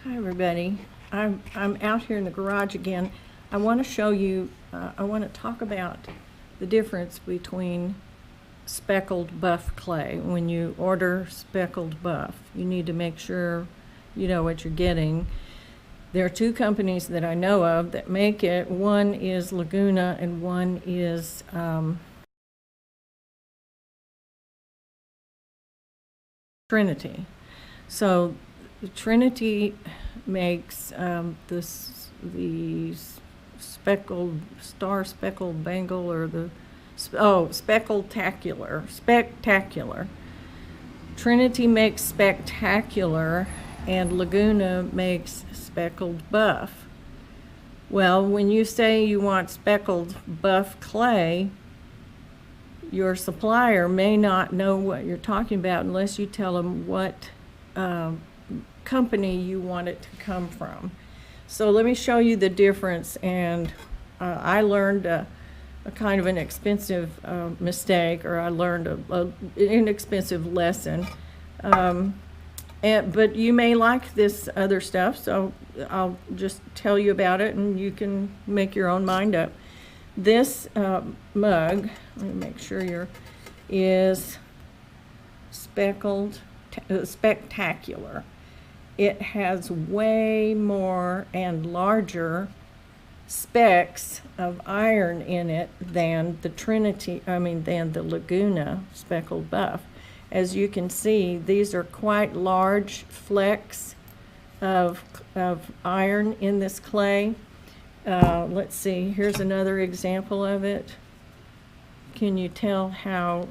Hi everybody. I'm out here in the garage again. I want to show you, I want to talk about the difference between speckled buff clay. When you order speckled buff, you need to make sure you know what you're getting. There are two companies that I know of that make it. One is Laguna and one is Trinity. So Trinity makes the speckled bangle, or the spectacular. Trinity makes spectacular, and Laguna makes speckled buff. Well, when you say you want speckled buff clay, your supplier may not know what you're talking about unless you tell them what company you want it to come from. So let me show you the difference. And I learned a kind of an expensive mistake, or I learned an inexpensive lesson. But you may like this other stuff, so I'll just tell you about it and you can make your own mind up. This mug, let me make sure is spectacular. It has way more and larger specks of iron in it than the than the Laguna speckled buff. As you can see, these are quite large flecks of iron in this clay. Let's see, here's another example of it. Can you tell how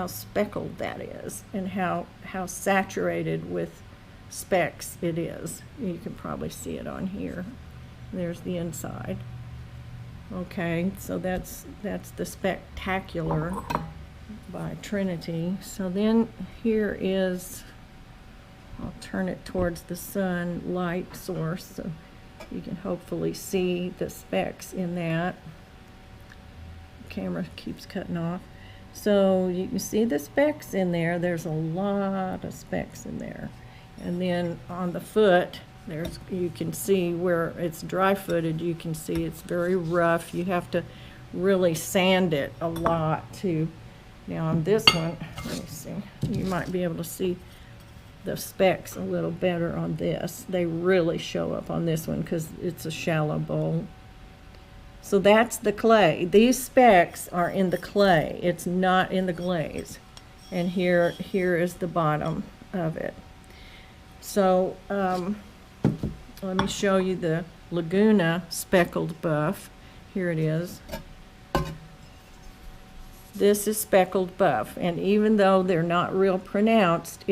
speckled that is, and how saturated with specks it is? You can probably see it on here. There's the inside. Okay, so that's the Spectacular by Trinity. So then here is, I'll turn it towards the sun light source so you can hopefully see the specks in that. The camera keeps cutting off. So you can see the specks in there. There's a lot of specks in there. And then on the foot, you can see where it's dry-footed, you can see it's very rough. You have to really sand it a lot too. Now on this one, let me see, you might be able to see the specks a little better on this. They really show up on this one because it's a shallow bowl. So that's the clay. These specks are in the clay. It's not in the glaze. And here is the bottom of it. So let me show you the Laguna speckled buff. Here it is. This is speckled buff, and even though they're not real pronounced,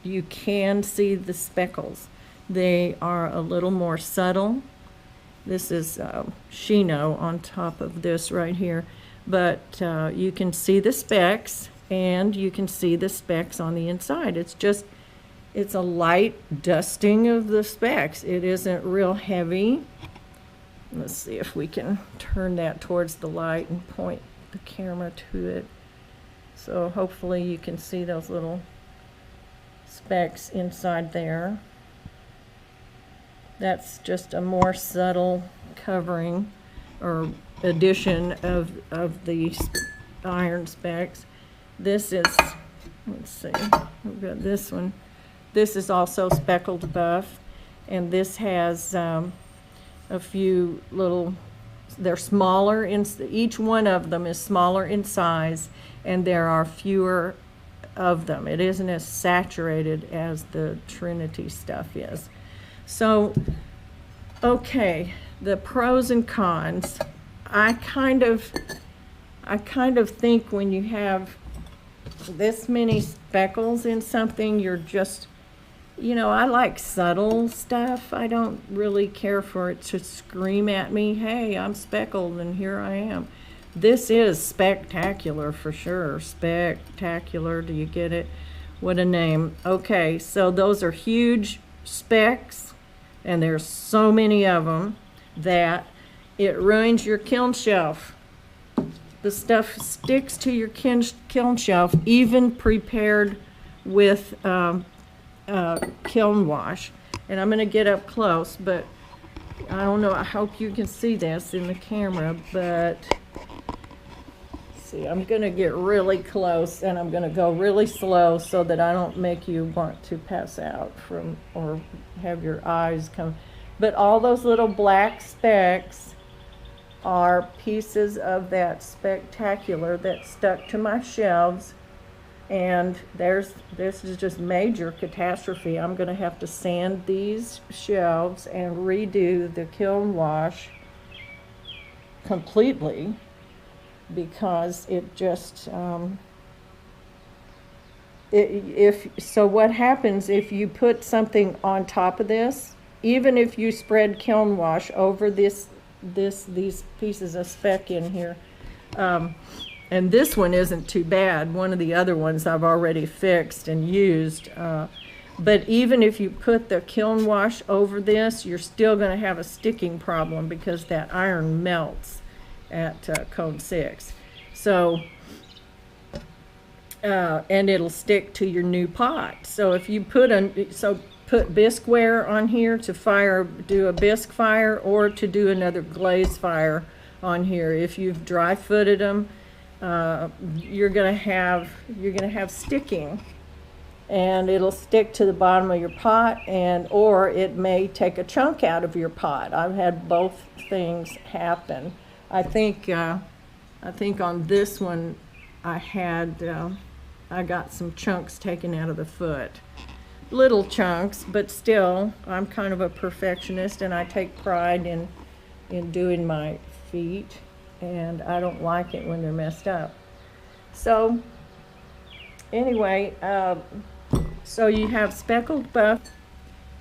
you can see the speckles. They are a little more subtle. This is Shino on top of this right here, but you can see the specks, and you can see the specks on the inside. It's a light dusting of the specks. It isn't real heavy. Let's see if we can turn that towards the light and point the camera to it. So hopefully you can see those little specks inside there. That's just a more subtle covering or addition of the iron specks. This is, let's see, we've got this one. This is also speckled buff, and this has a few little, they're smaller, each one of them is smaller in size, and there are fewer of them. It isn't as saturated as the Trinity stuff is. So, okay, the pros and cons. I kind of think when you have this many speckles in something, you're just, I like subtle stuff. I don't really care for it to scream at me, hey, I'm speckled and here I am. This is spectacular for sure. Spectacular, do you get it? What a name. Okay, so those are huge specks, and there's so many of them that it ruins your kiln shelf. The stuff sticks to your kiln shelf, even prepared with kiln wash. And I'm going to get up close, but I don't know, I hope you can see this in the camera, but see, I'm going to get really close and I'm going to go really slow so that I don't make you want to pass out from or have your eyes come. But all those little black specks are pieces of that spectacular that stuck to my shelves. And this is just major catastrophe. I'm going to have to sand these shelves and redo the kiln wash completely, because it just so what happens if you put something on top of this, even if you spread kiln wash over these pieces of speck in here, and this one isn't too bad. One of the other ones I've already fixed and used. But even if you put the kiln wash over this, you're still going to have a sticking problem because that iron melts at cone 6. So, and it'll stick to your new pot. So if you put bisqueware on here to do a bisque fire, or to do another glaze fire on here. If you've dry-footed them, you're gonna have sticking, and it'll stick to the bottom of your pot, or it may take a chunk out of your pot. I've had both things happen. I think on this one I got some chunks taken out of the foot, little chunks, but still, I'm kind of a perfectionist and I take pride in doing my feet. And I don't like it when they're messed up. So anyway, so you have Speckled Buff,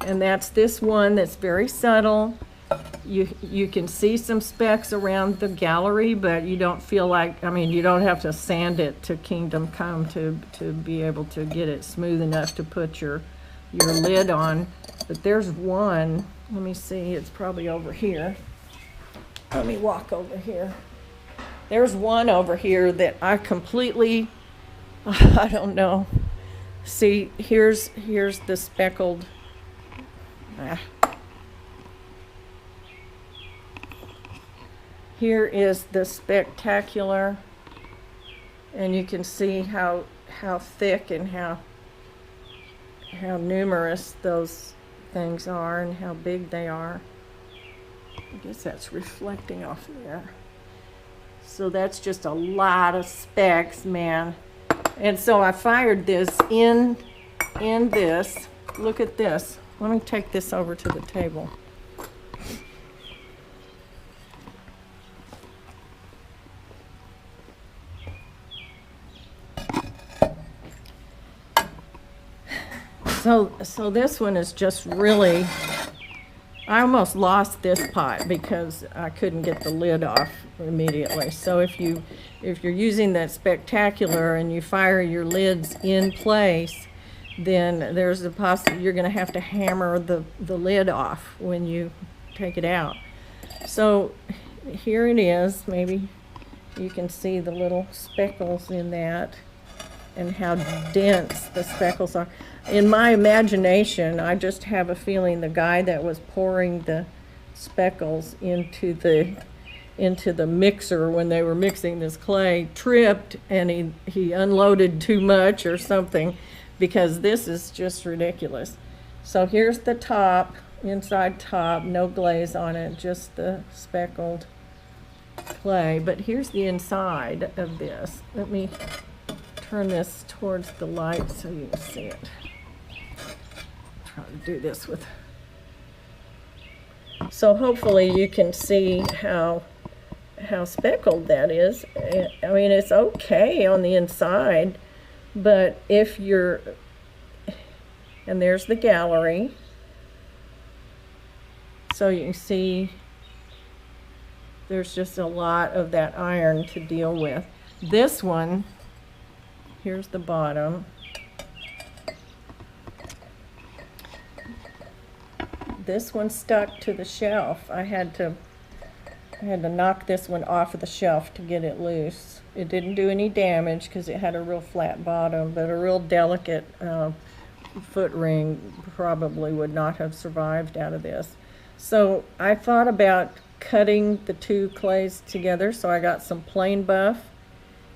and that's this one that's very subtle. You can see some specks around the gallery, but you don't feel like, you don't have to sand it to kingdom come to be able to get it smooth enough to put your lid on. But there's one, let me see, it's probably over here. Let me walk over here. There's one over here that I completely, I don't know. See, here's the speckled. Here is the spectacular, and you can see how thick and how numerous those things are and how big they are. I guess that's reflecting off there. So that's just a lot of specks, man. And so I fired this in this. Look at this. Let me take this over to the table. So this one is just really, I almost lost this pot because I couldn't get the lid off immediately. So if you're using that spectacular and you fire your lids in place, then there's a possibility you're going to have to hammer the lid off when you take it out. So here it is. Maybe you can see the little speckles in that and how dense the speckles are. In my imagination, I just have a feeling the guy that was pouring the speckles into the mixer when they were mixing this clay tripped, and he unloaded too much or something, because this is just ridiculous. So here's the top, inside top, no glaze on it, just the speckled clay. But here's the inside of this. Let me turn this towards the light so you can see it. Try to do this with. So hopefully you can see how speckled that is. I mean, it's okay on the inside, but if you're, and there's the gallery, so you can see there's just a lot of that iron to deal with. This one, here's the bottom. This one stuck to the shelf. I had to I had to knock this one off of the shelf to get it loose. It didn't do any damage because it had a real flat bottom, but a real delicate foot ring probably would not have survived out of this. So I thought about cutting the two clays together, so I got some plain buff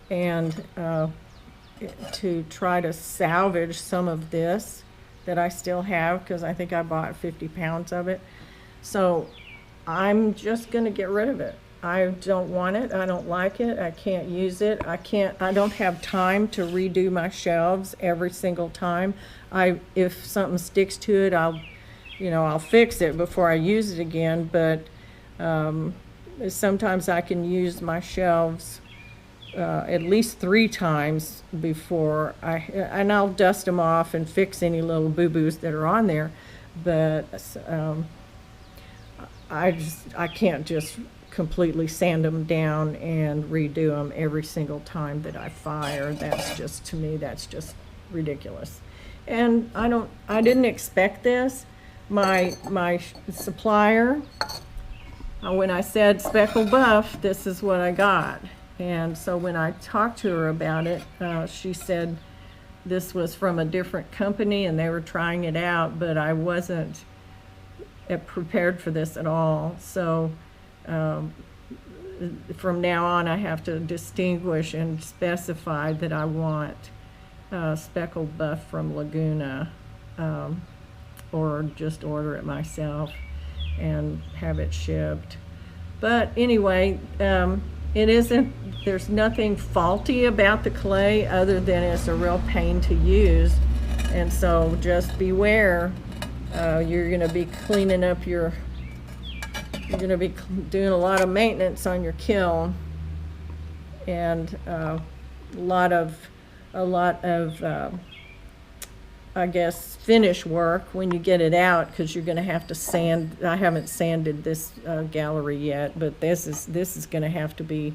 and to try to salvage some of this that I still have, because I think I bought 50 pounds of it. So I'm just going to get rid of it. I don't want it. I don't like it. I can't use it. I don't have time to redo my shelves every single time. If something sticks to it, I'll fix it before I use it again, but sometimes I can use my shelves at least 3 times before and I'll dust them off and fix any little boo-boos that are on there, but I can't just completely sand them down and redo them every single time that I fire. That's just, to me, that's just ridiculous. And I didn't expect this. My supplier, when I said Speckled Buff, this is what I got. And so when I talked to her about it, she said this was from a different company and they were trying it out, but I wasn't prepared for this at all. So from now on, I have to distinguish and specify that I want Speckled Buff from Laguna, or just order it myself and have it shipped. But anyway, there's nothing faulty about the clay other than it's a real pain to use. And so just beware. You're going to be cleaning up you're going to be doing a lot of maintenance on your kiln, and a lot of I guess finish work when you get it out, because you're going to have to sand. I haven't sanded this gallery yet, but this is going to have to be,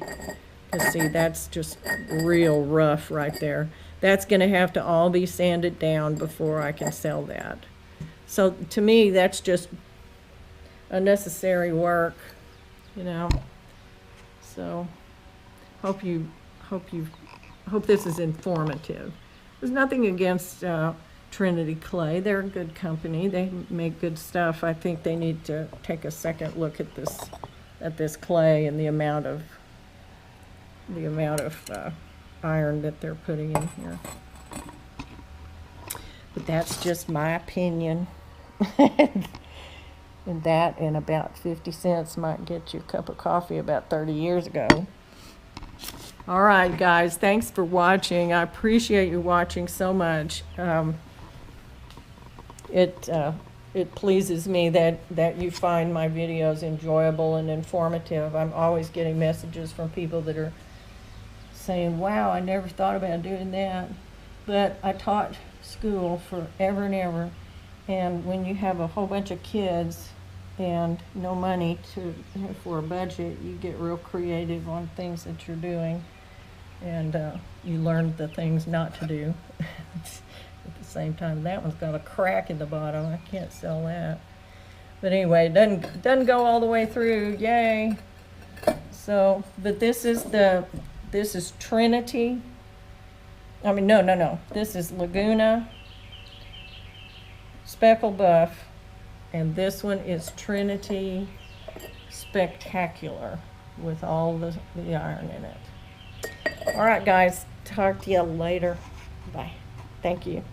let's see, that's just real rough right there. That's going to have to all be sanded down before I can sell that. So to me, that's just unnecessary work, So hope this is informative. There's nothing against Trinity Clay. They're a good company. They make good stuff. I think they need to take a second look at this clay and the amount of iron that they're putting in here. But that's just my opinion. And that and about 50 cents might get you a cup of coffee about 30 years ago. All right, guys, thanks for watching. I appreciate you watching so much. It pleases me that you find my videos enjoyable and informative. I'm always getting messages from people that are saying, wow, I never thought about doing that. But I taught school forever and ever. And when you have a whole bunch of kids and no money for a budget, you get real creative on things that you're doing. And you learn the things not to do. At the same time, that one's got a crack in the bottom. I can't sell that. But anyway, it doesn't go all the way through. Yay! So, but this is Trinity. I mean, no. This is Laguna, Speckled Buff, and this one is Trinity Spectacular with all the iron in it. All right, guys, talk to you later. Bye. Thank you.